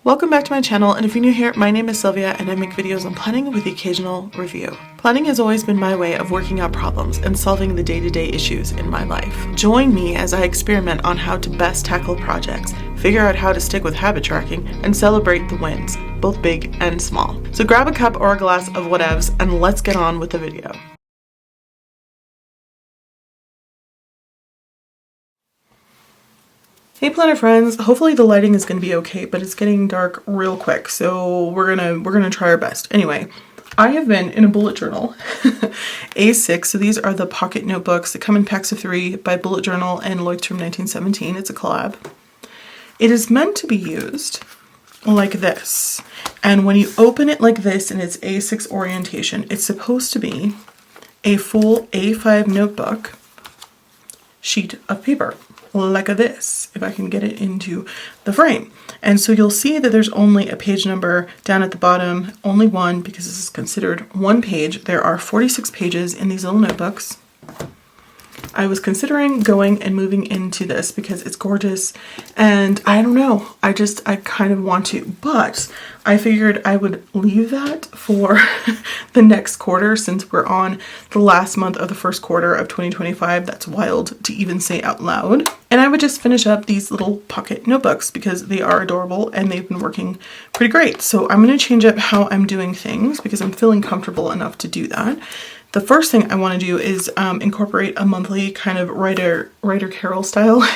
Welcome back to my channel, and if you're new here, my name is Sylvia and I make videos on planning with the occasional review. Planning has always been my way of working out problems and solving the day-to-day issues in my life. Join me as I experiment on how to best tackle projects, figure out how to stick with habit tracking, and celebrate the wins, both big and small. So grab a cup or a glass of whatevs and let's get on with the video. Hey planner friends, hopefully the lighting is going to be okay, but it's getting dark real quick, so we're gonna try our best. Anyway, I have been in a bullet journal, A6, so these are the pocket notebooks that come in packs of 3 by Bullet Journal and Leuchtturm1917. It's a collab. It is meant to be used like this, and when you open it like this in its A6 orientation, it's supposed to be a full A5 notebook sheet of paper. Like this, if I can get it into the frame. And so you'll see that there's only a page number down at the bottom, only one, because this is considered one page. There are 46 pages in these little notebooks. I was considering going and moving into this because it's gorgeous, and I don't know, I kind of want to, but I figured I would leave that for the next quarter since we're on the last month of the first quarter of 2025. That's wild to even say out loud. And I would just finish up these little pocket notebooks because they are adorable and they've been working pretty great. So I'm going to change up how I'm doing things because I'm feeling comfortable enough to do that. The first thing I want to do is incorporate a monthly kind of writer Carol style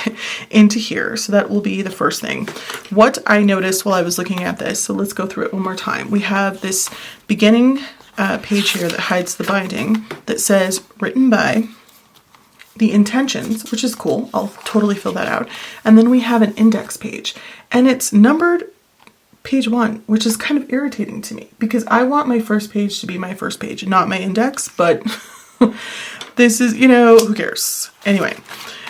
into here. So that will be the first thing. What I noticed while I was looking at this, so let's go through it one more time. We have this beginning page here that hides the binding that says written by, the intentions, which is cool. I'll totally fill that out. And then we have an index page and it's numbered page 1, which is kind of irritating to me because I want my first page to be my first page, not my index, but this is, you know, who cares? Anyway,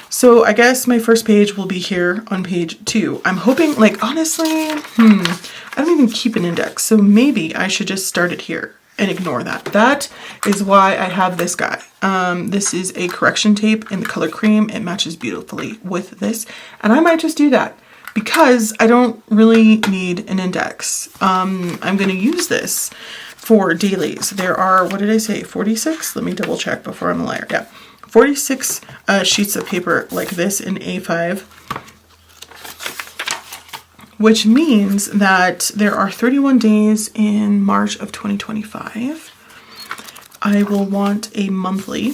so I guess my first page will be here on page 2. I'm hoping, like, honestly, I don't even keep an index, so maybe I should just start it here and ignore that. That is why I have this guy. This is a correction tape in the color cream. It matches beautifully with this, and I might just do that because I don't really need an index. I'm going to use this for dailies. There are, what did I say, 46? Let me double check before I'm a liar. Yeah, 46 sheets of paper like this in A5, which means that there are 31 days in March of 2025. I will want a monthly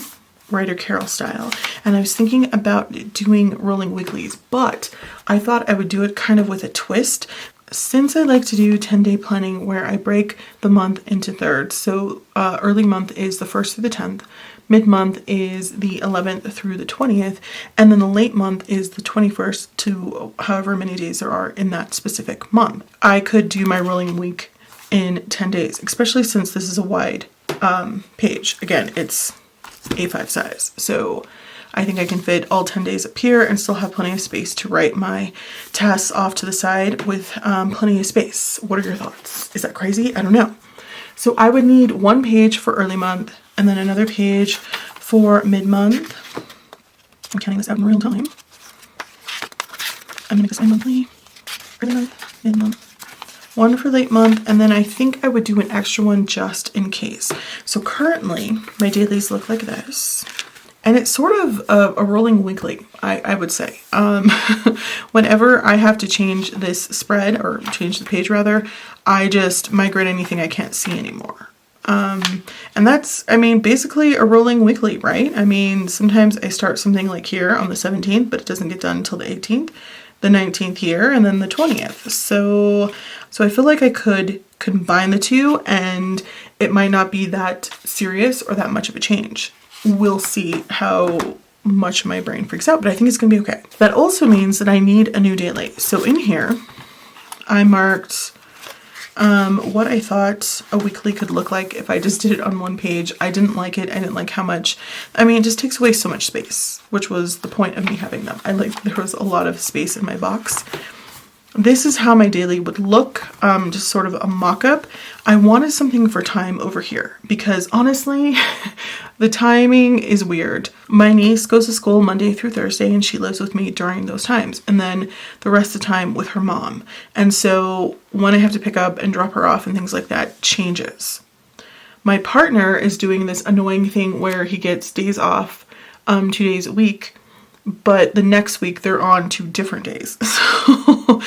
writer Carol style, and I was thinking about doing rolling weeklies, but I thought I would do it kind of with a twist since I like to do 10-day planning where I break the month into thirds. So early month is the 1st through the 10th, mid-month is the 11th through the 20th, and then the late month is the 21st to however many days there are in that specific month. I could do my rolling week in 10 days, especially since this is a wide page. Again, it's A5 size, so I think I can fit all 10 days up here and still have plenty of space to write my tasks off to the side with plenty of space. What are your thoughts? Is that crazy? I don't know. So I would need one page for early month and then another page for mid-month. I'm counting this out in real time. I'm gonna make this my monthly, early month, mid-month. One for late month, and then I think I would do an extra one just in case. So currently my dailies look like this, and it's sort of a rolling weekly, I would say. Whenever I have to change this spread, or change the page rather, I just migrate anything I can't see anymore. And that's, I mean, basically a rolling weekly, right? I mean, sometimes I start something like here on the 17th, but it doesn't get done until the 18th. The 19th here, and then the 20th. So I feel like I could combine the two and it might not be that serious or that much of a change. We'll see how much my brain freaks out, but I think it's gonna be okay. That also means that I need a new daily. So in here, I marked what I thought a weekly could look like if I just did it on one page. I didn't like it. I didn't like how much, I mean, it just takes away so much space, which was the point of me having them. There was a lot of space in my box. this is how my daily would look, just sort of a mock-up. I wanted something for time over here because honestly, the timing is weird. My niece goes to school Monday through Thursday and she lives with me during those times, and then the rest of the time with her mom. And so when I have to pick up and drop her off and things like that changes. My partner is doing this annoying thing where he gets days off 2 days a week, but the next week they're on 2 different days. So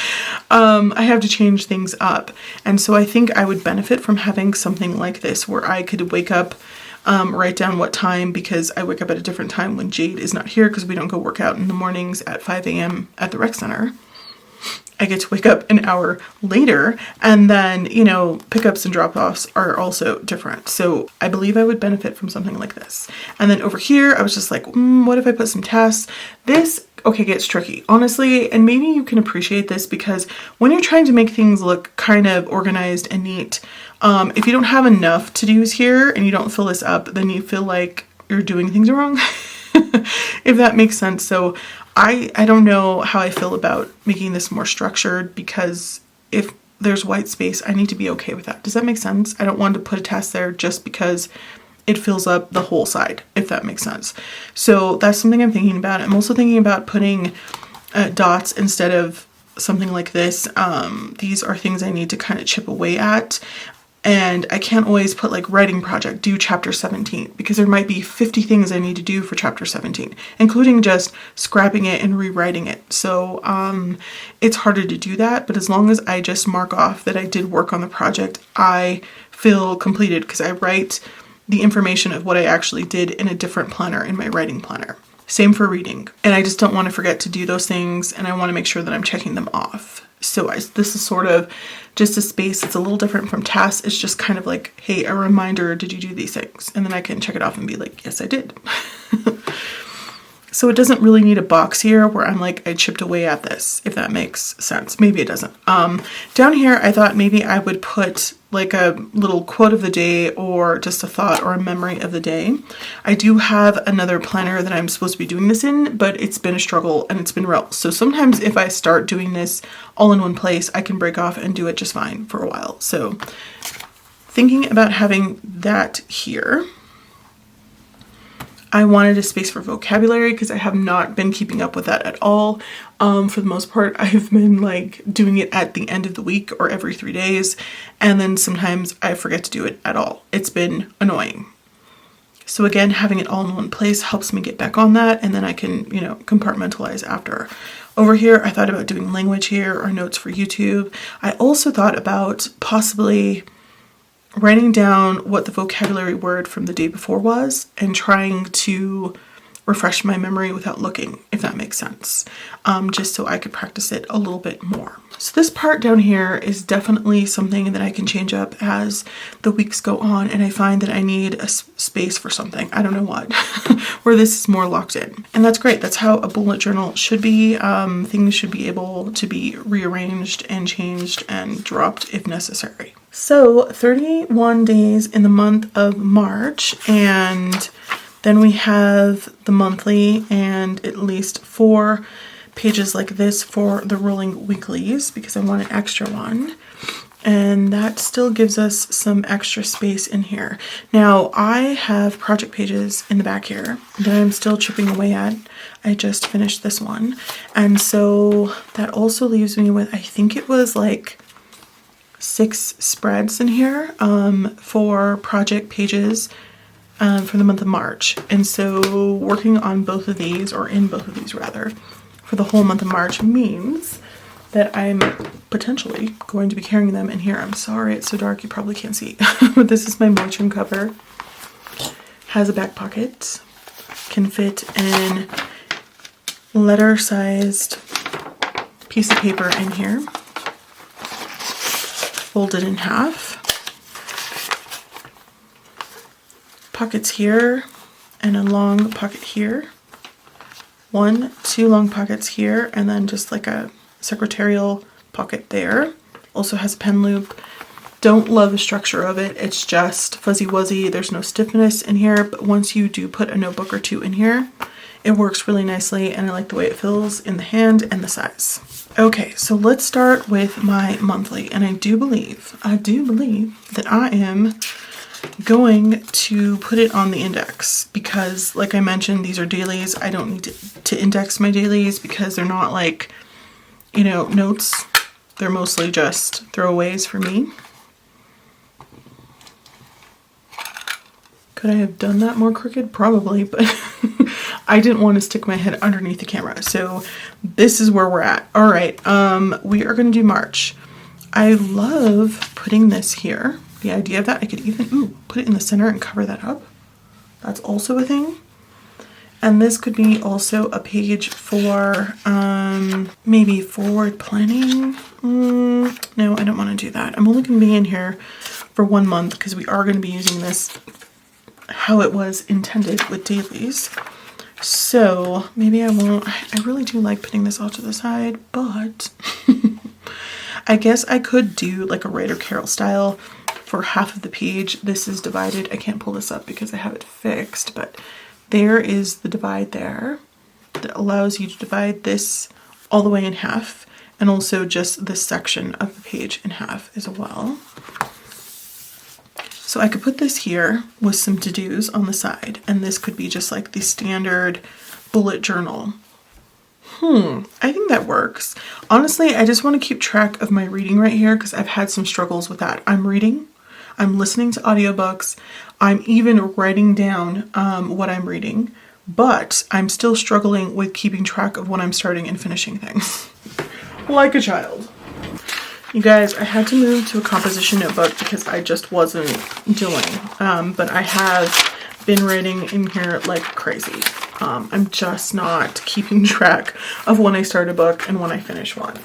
I have to change things up. And so I think I would benefit from having something like this where I could wake up, write down what time, because I wake up at a different time when Jade is not here because we don't go work out in the mornings at 5 a.m. at the rec center. I get to wake up an hour later, and then, you know, pickups and drop-offs are also different. So I believe I would benefit from something like this. And then over here, I was just like, what if I put some tasks? This, okay, gets tricky, honestly, and maybe you can appreciate this because when you're trying to make things look kind of organized and neat, if you don't have enough to-dos here and you don't fill this up, then you feel like you're doing things wrong, if that makes sense. So I don't know how I feel about making this more structured, because if there's white space, I need to be okay with that. Does that make sense? I don't want to put a task there just because it fills up the whole side, if that makes sense. So that's something I'm thinking about. I'm also thinking about putting dots instead of something like this. These are things I need to kind of chip away at. And I can't always put like writing project, do chapter 17, because there might be 50 things I need to do for chapter 17, including just scrapping it and rewriting it. So it's harder to do that, but as long as I just mark off that I did work on the project, I feel completed because I write the information of what I actually did in a different planner, in my writing planner. Same for reading. And I just don't want to forget to do those things, and I want to make sure that I'm checking them off. So this is sort of just a space. It's a little different from tasks. It's just kind of like, hey, a reminder, did you do these things? And then I can check it off and be like, yes, I did. So it doesn't really need a box here where I'm like, I chipped away at this, if that makes sense. Maybe it doesn't. Down here, I thought maybe I would put like a little quote of the day or just a thought or a memory of the day. I do have another planner that I'm supposed to be doing this in, but it's been a struggle and it's been real. So sometimes if I start doing this all in one place, I can break off and do it just fine for a while. So thinking about having that here. I wanted a space for vocabulary because I have not been keeping up with that at all. For the most part, I've been like doing it at the end of the week or every 3 days. And then sometimes I forget to do it at all. It's been annoying. So again, having it all in one place helps me get back on that. And then I can, you know, compartmentalize after. Over here, I thought about doing language here or notes for YouTube. I also thought about possibly writing down what the vocabulary word from the day before was and trying to refresh my memory without looking, if that makes sense, just so I could practice it a little bit more. So this part down here is definitely something that I can change up as the weeks go on and I find that I need a space for something, I don't know what, where this is more locked in. And that's great. That's how a bullet journal should be. Things should be able to be rearranged and changed and dropped if necessary. So 31 days in the month of March, and then we have the monthly and at least 4 pages like this for the rolling weeklies because I want an extra one. And that still gives us some extra space in here. Now I have project pages in the back here that I'm still chipping away at. I just finished this one. And so that also leaves me with, I think it was like 6 spreads in here for project pages for the month of March. And so working on both of these, or in both of these rather, for the whole month of March means that I'm potentially going to be carrying them in here. I'm sorry it's so dark you probably can't see. But this is my Leuchtturm cover. Has a back pocket. Can fit an letter-sized piece of paper in here. Folded in half. Pockets here and a long pocket here. 1, 2 long pockets here, and then just like a secretarial pocket there. Also has a pen loop. Don't love the structure of it. It's just fuzzy wuzzy. There's no stiffness in here, but once you do put a notebook or 2 in here, It works really nicely and I like the way it feels in the hand and the size. Okay, so let's start with my monthly, and I do believe that I am going to put it on the index because, like I mentioned, these are dailies. I don't need to index my dailies because they're not like, you know, notes. They're mostly just throwaways for me. Could I have done that more crooked? Probably, but I didn't want to stick my head underneath the camera. So this is where we're at. All right, we are going to do March. I love putting this here. The idea of that, I could even put it in the center and cover that up. That's also a thing. And this could be also a page for maybe forward planning. No, I don't want to do that. I'm only going to be in here for 1 month because we are going to be using this how it was intended with dailies. So maybe I won't. I really do like putting this off to the side, but I guess I could do like a Writer Carol style for half of the page. This is divided. I can't pull this up because I have it fixed, but there is the divide there that allows you to divide this all the way in half, and also just this section of the page in half as well. So I could put this here with some to-dos on the side, and this could be just like the standard bullet journal. I think that works. Honestly, I just want to keep track of my reading right here because I've had some struggles with that. I'm reading, I'm listening to audiobooks, I'm even writing down what I'm reading, but I'm still struggling with keeping track of when I'm starting and finishing things. Like a child. You guys, I had to move to a composition notebook because I just wasn't doing, but I have been writing in here like crazy. I'm just not keeping track of when I start a book and when I finish one.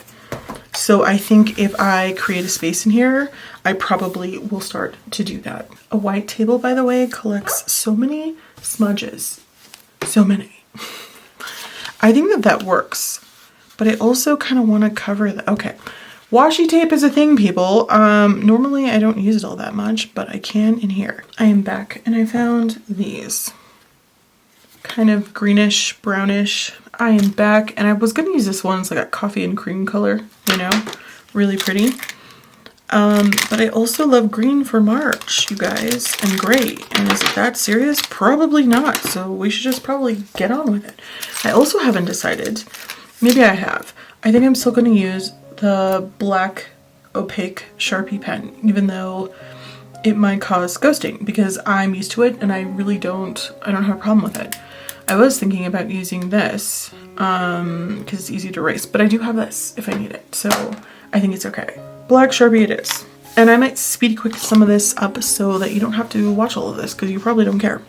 So I think if I create a space in here, I probably will start to do that. A white table, by the way, collects so many smudges. So many. I think that that works, but I also kind of want to cover the, okay. Washi tape is a thing, people. Normally I don't use it all that much, but I can in here. I am back and I found these. Kind of greenish, brownish. I am back and I was going to use this one. It's like a coffee and cream color, you know, really pretty. But I also love green for March, you guys, and gray. And is it that serious? Probably not. So we should just probably get on with it. I also haven't decided. Maybe I have. I think I'm still going to use the black opaque Sharpie pen, even though it might cause ghosting because I'm used to it and I don't have a problem with it. I was thinking about using this because it's easy to erase, but I do have this if I need it, so I think it's okay. Black Sharpie it is. And I might speedy quick some of this up so that you don't have to watch all of this because you probably don't care.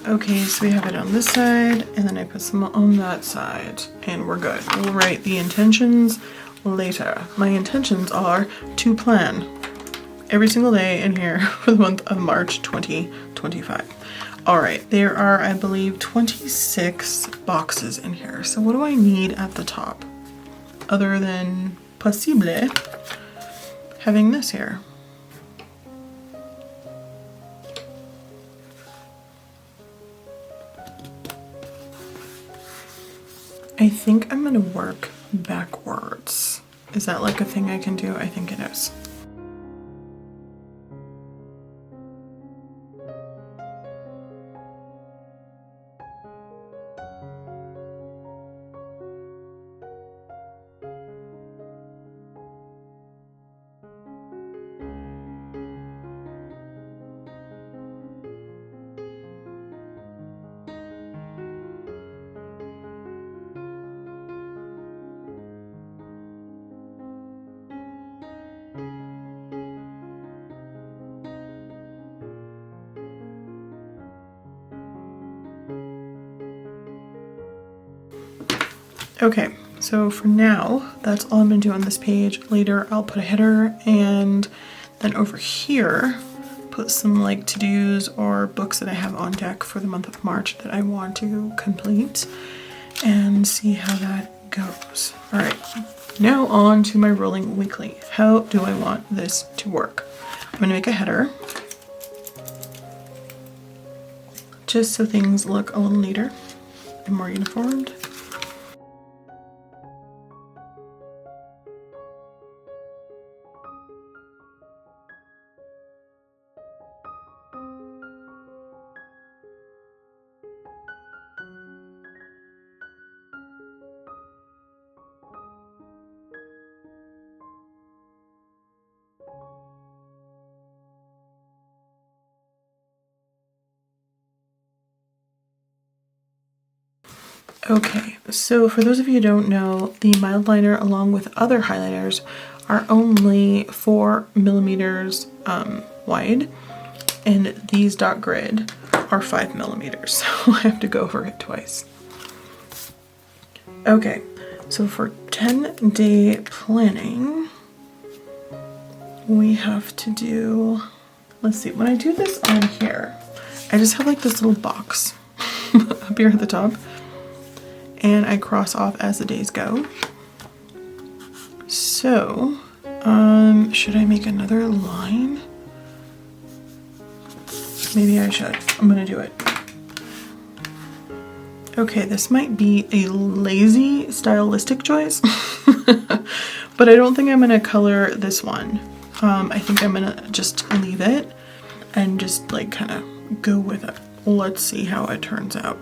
Okay, so we have it on this side, and then I put some on that side, and we're good. We'll write the intentions later. My intentions are to plan every single day in here for the month of March 2025. All right, there are, I believe, 26 boxes in here. So what do I need at the top? Other than possible having this here. I think I'm gonna work backwards. Is that like a thing I can do? I think it is. Okay, so for now, that's all I'm gonna do on this page. Later, I'll put a header, and then over here, put some like to-dos or books that I have on deck for the month of March that I want to complete. and see how that goes. All right, now on to my rolling weekly. How do I want this to work? I'm gonna make a header just so things look a little neater and more uniformed. Okay, so for those of you who don't know, the mild liner along with other highlighters are only 4 millimeters wide, and these dot grid are 5 millimeters, so I have to go over it twice. Okay, so for 10-day planning, we have to do, let's see, when I do this on here, I just have like this little box up here at the top, and I cross off as the days go. So, should I make another line? Maybe I should. I'm gonna do it. Okay, this might be a lazy stylistic choice, but I don't think I'm gonna color this one. I think I'm gonna just leave it and just like kind of go with it. Let's see how it turns out.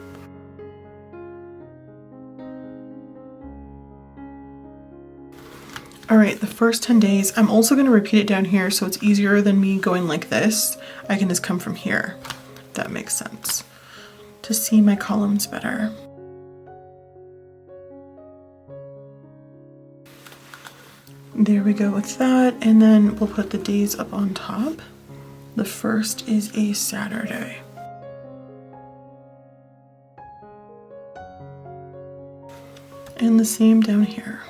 All right, the first 10 days, I'm also gonna repeat it down here so it's easier than me going like this. I can just come from here, if that makes sense, to see my columns better. There we go with that, and then we'll put the days up on top. The first is a Saturday. And the same down here.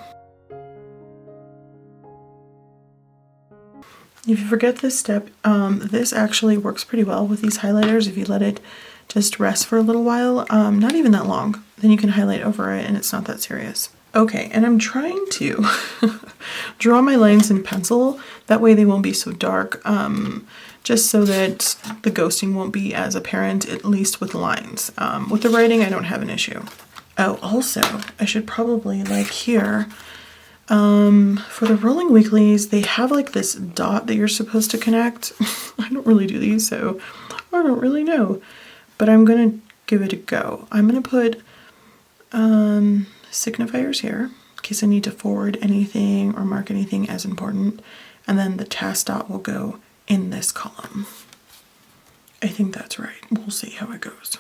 If you forget this step, this actually works pretty well with these highlighters if you let it just rest for a little while, not even that long. Then you can highlight over it and it's not that serious. Okay, and I'm trying to draw my lines in pencil, that way they won't be so dark, just so that the ghosting won't be as apparent, at least with lines. With the writing, I don't have an issue. Oh, also, I should probably, like here, for the rolling weeklies, they have like this dot that you're supposed to connect. I don't really do these, so I don't really know, but I'm gonna give it a go. I'm gonna put signifiers here in case I need to forward anything or mark anything as important, and then the task dot will go in this column. I think that's right. We'll see how it goes.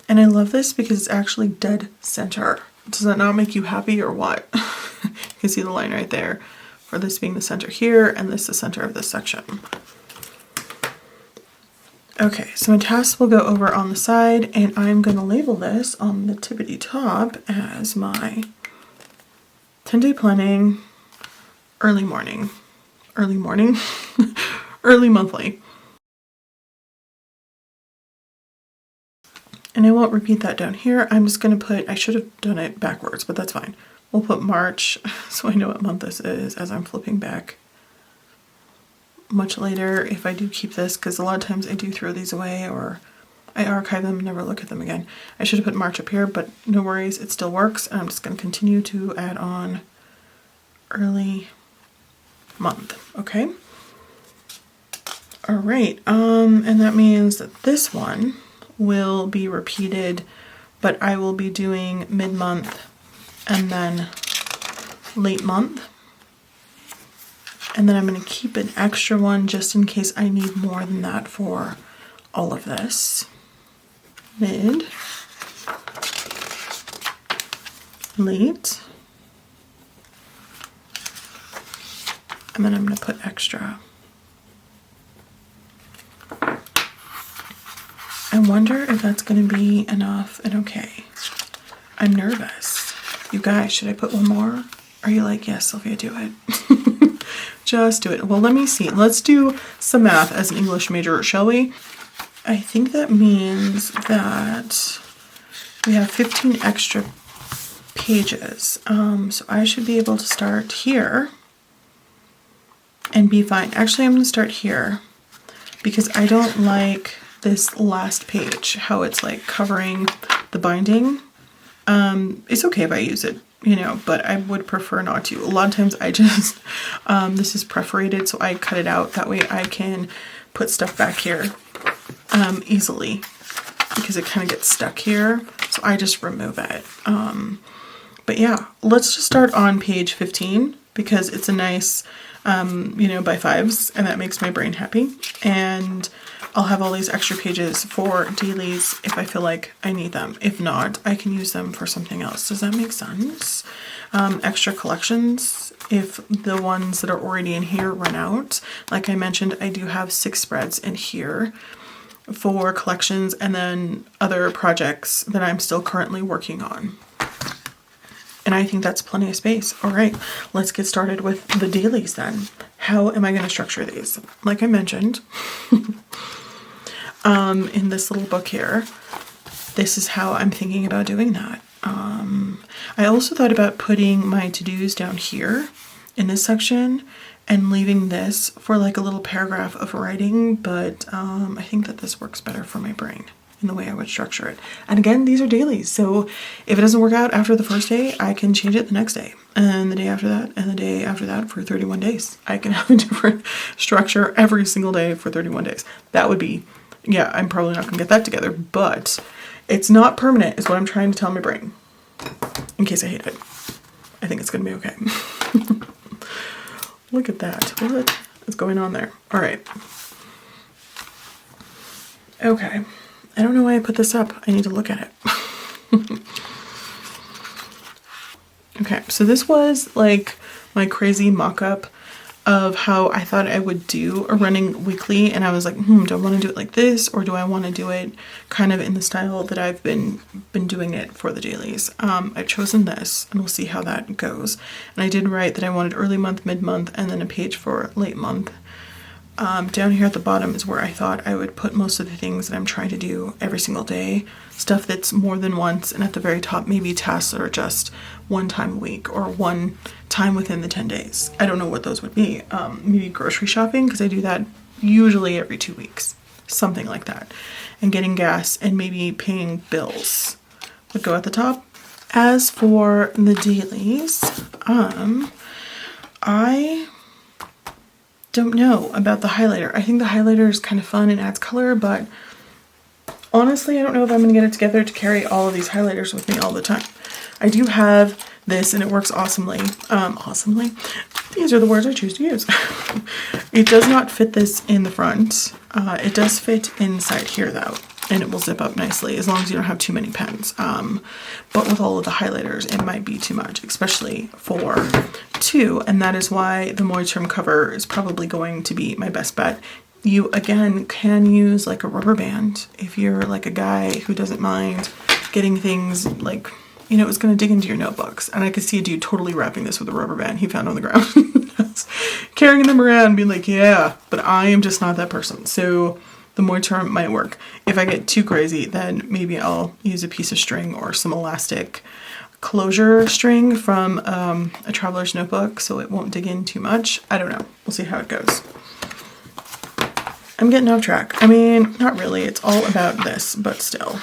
And I love this because it's actually dead center. Does that not make you happy or what? You can see the line right there for this being the center here and this the center of this section. Okay, so my tasks will go over on the side, and I'm going to label this on the tippity top as my 10-day planning, early morning, early monthly. And I won't repeat that down here. I'm just going to put, I should have done it backwards, but that's fine. We'll put March so I know what month this is as I'm flipping back much later if I do keep this, because a lot of times I do throw these away or I archive them and never look at them again. I should have put March up here, but no worries, it still works. And I'm just going to continue to add on early month, okay? All right, and that means that this one will be repeated, but I will be doing mid-month and then late month. And then I'm going to keep an extra one just in case I need more than that for all of this. Mid, late, and then I'm going to put extra. I wonder if that's going to be enough and okay. I'm nervous. You guys, should I put one more? Are you like, yes, Sylvia, do it? Just do it. Well, let me see. Let's do some math as an English major, shall we? I think that means that we have 15 extra pages. So I should be able to start here and be fine. Actually, I'm going to start here because I don't like this last page, how it's like covering the binding. It's okay if I use it, you know, but I would prefer not to. A lot of times I just, this is perforated, so I cut it out. That way I can put stuff back here easily because it kind of gets stuck here. So I just remove it. But yeah, let's just start on page 15 because it's a nice, you know, by fives, and that makes my brain happy. And I'll have all these extra pages for dailies if I feel like I need them. If not, I can use them for something else. Does that make sense? Extra collections, if the ones that are already in here run out. Like I mentioned, I do have 6 spreads in here for collections and then other projects that I'm still currently working on. And I think that's plenty of space. All right, let's get started with the dailies then. How am I going to structure these? Like I mentioned, in this little book here, this is how I'm thinking about doing that. I also thought about putting my to-dos down here in this section and leaving this for like a little paragraph of writing, but I think that this works better for my brain in the way I would structure it. And again, these are dailies, so if it doesn't work out after the first day, I can change it the next day, and the day after that, and the day after that for 31 days. I can have a different structure every single day for 31 days. That would be, yeah, I'm probably not gonna get that together, but it's not permanent is what I'm trying to tell my brain, in case I hate it. I think it's gonna be okay. Look at that, what is going on there? All right. Okay. I don't know why I put this up. I need to look at it. Okay, so this was like my crazy mock-up of how I thought I would do a running weekly, and I was like, do I want to do it like this, or do I want to do it kind of in the style that I've been doing it for the dailies? I've chosen this, and we'll see how that goes. And I did write that I wanted early month, mid-month, and then a page for late month. Down here at the bottom is where I thought I would put most of the things that I'm trying to do every single day, stuff that's more than once, and at the very top maybe tasks that are just one time a week or one time within the 10 days. I don't know what those would be. Maybe grocery shopping, because I do that usually every 2 weeks, something like that. And getting gas and maybe paying bills would go at the top. As for the dailies, I don't know about the highlighter. I think the highlighter is kind of fun and adds color, but honestly, I don't know if I'm going to get it together to carry all of these highlighters with me all the time. I do have this and it works awesomely. Awesomely. These are the words I choose to use. It does not fit this in the front. It does fit inside here though, and it will zip up nicely as long as you don't have too many pens. But with all of the highlighters, it might be too much, especially for 2, and that is why the Leuchtturm cover is probably going to be my best bet. You, again, can use like a rubber band if you're like a guy who doesn't mind getting things like, you know, it's going to dig into your notebooks. And I could see a dude totally wrapping this with a rubber band he found on the ground. Carrying them around being like, yeah, but I am just not that person. So the Leuchtturm might work. If I get too crazy, then maybe I'll use a piece of string or some elastic closure string from a traveler's notebook so it won't dig in too much. I don't know. We'll see how it goes. I'm getting off track. I mean, not really. It's all about this, but still.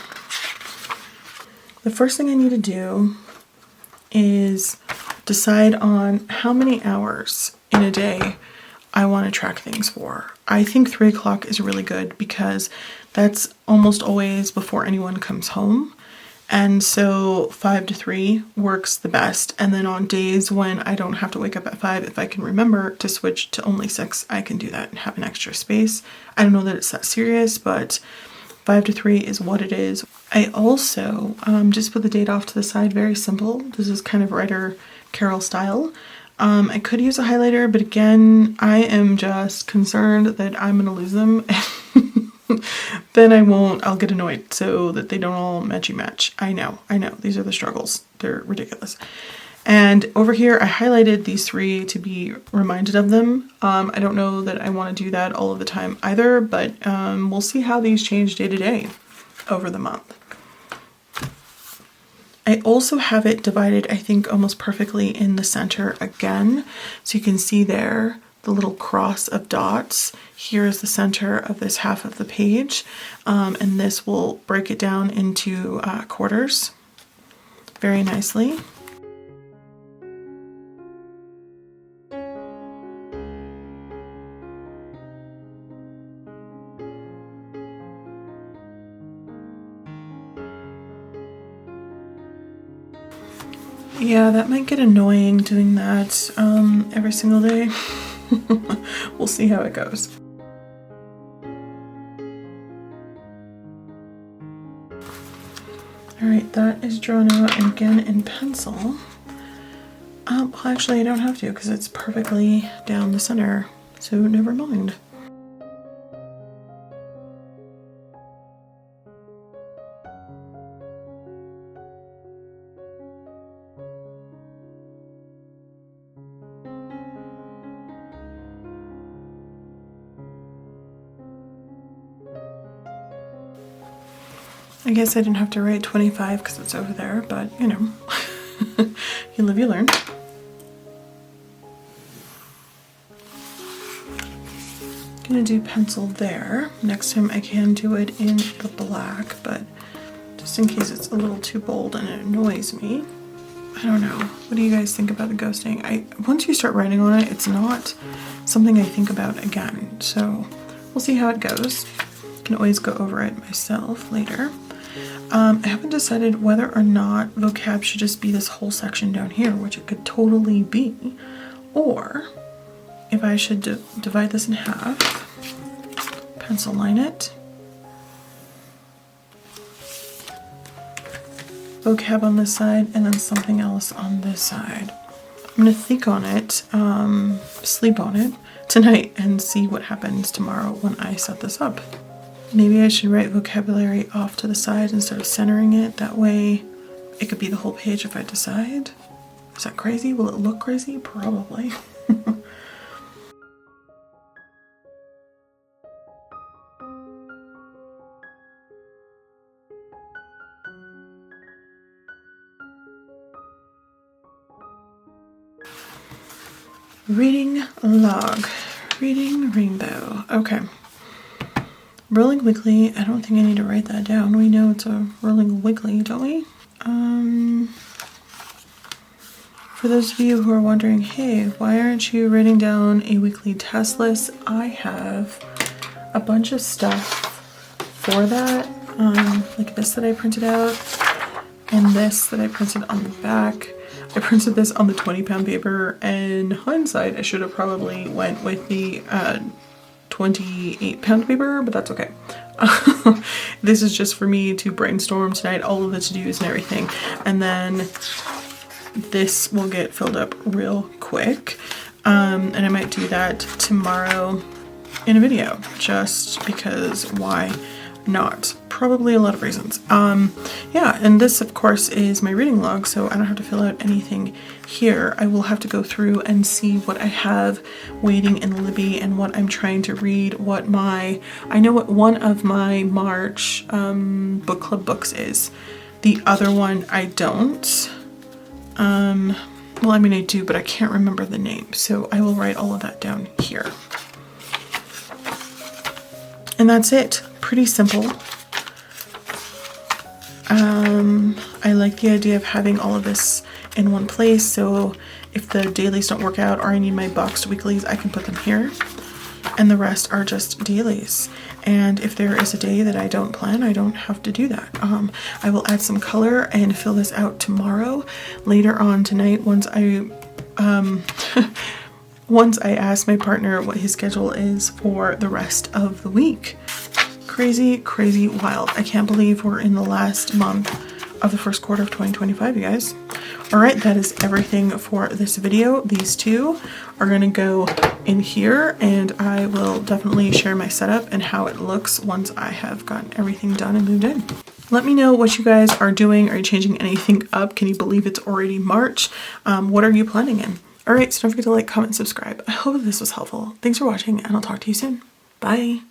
The first thing I need to do is decide on how many hours in a day I want to track things for. I think 3 o'clock is really good because that's almost always before anyone comes home. And so 5 to 3 works the best. And then on days when I don't have to wake up at 5, if I can remember to switch to only 6, I can do that and have an extra space. I don't know that it's that serious, but 5 to 3 is what it is. I also just put the date off to the side, very simple. This is kind of writer Carol style. I could use a highlighter, but again, I am just concerned that I'm gonna lose them. Then I won't, I'll get annoyed so that they don't all matchy-match. I know, these are the struggles. They're ridiculous. And over here, I highlighted these 3 to be reminded of them. I don't know that I want to do that all of the time either, but we'll see how these change day to day over the month. I also have it divided, I think, almost perfectly in the center again. So you can see there the little cross of dots. Here is the center of this half of the page. And this will break it down into quarters very nicely. Yeah, that might get annoying doing that every single day. We'll see how it goes. Alright, that is drawn out again in pencil. Well, actually I don't have to because it's perfectly down the center, so never mind. I guess I didn't have to write 25 because it's over there, but you know, you live, you learn. Gonna do pencil there. Next time I can do it in the black, but just in case it's a little too bold and it annoys me. I don't know. What do you guys think about the ghosting? Once you start writing on it, it's not something I think about again. So we'll see how it goes. I can always go over it myself later. I haven't decided whether or not vocab should just be this whole section down here, which it could totally be, or if I should divide this in half, pencil line it, vocab on this side, and then something else on this side. I'm gonna think on it, sleep on it tonight and see what happens tomorrow when I set this up. Maybe I should write vocabulary off to the side instead of centering it. That way it could be the whole page if I decide. Is that crazy? Will it look crazy? Probably. Reading log. Reading rainbow. Okay. Rolling Wiggly, I don't think I need to write that down. We know it's a Rolling Wiggly, don't we? For those of you who are wondering, hey, why aren't you writing down a weekly task list? I have a bunch of stuff for that, like this that I printed out, and this that I printed on the back. I printed this on the 20-pound paper, and in hindsight, I should have probably went with the 28-pound paper, but that's okay. This is just for me to brainstorm tonight, all of the to-dos and everything, and then this will get filled up real quick, and I might do that tomorrow in a video, just because why not? Probably a lot of reasons. Yeah, and this of course is my reading log, so I don't have to fill out anything here. I will have to go through and see what I have waiting in Libby and what I'm trying to read, I know what one of my March book club books is. The other one I don't. Well, I mean I do, but I can't remember the name, so I will write all of that down here. And that's it. Pretty simple. I like the idea of having all of this in one place, so if the dailies don't work out or I need my boxed weeklies, I can put them here. And the rest are just dailies. And if there is a day that I don't plan, I don't have to do that. I will add some color and fill this out tomorrow. Later on tonight, once I ask my partner what his schedule is for the rest of the week. Crazy, crazy wild. I can't believe we're in the last month of the first quarter of 2025, you guys. All right, that is everything for this video. These two are gonna go in here, and I will definitely share my setup and how it looks once I have gotten everything done and moved in. Let me know what you guys are doing. Are you changing anything up? Can you believe it's already March? What are you planning in? All right, so don't forget to like, comment, subscribe. I hope this was helpful. Thanks for watching, and I'll talk to you soon. Bye.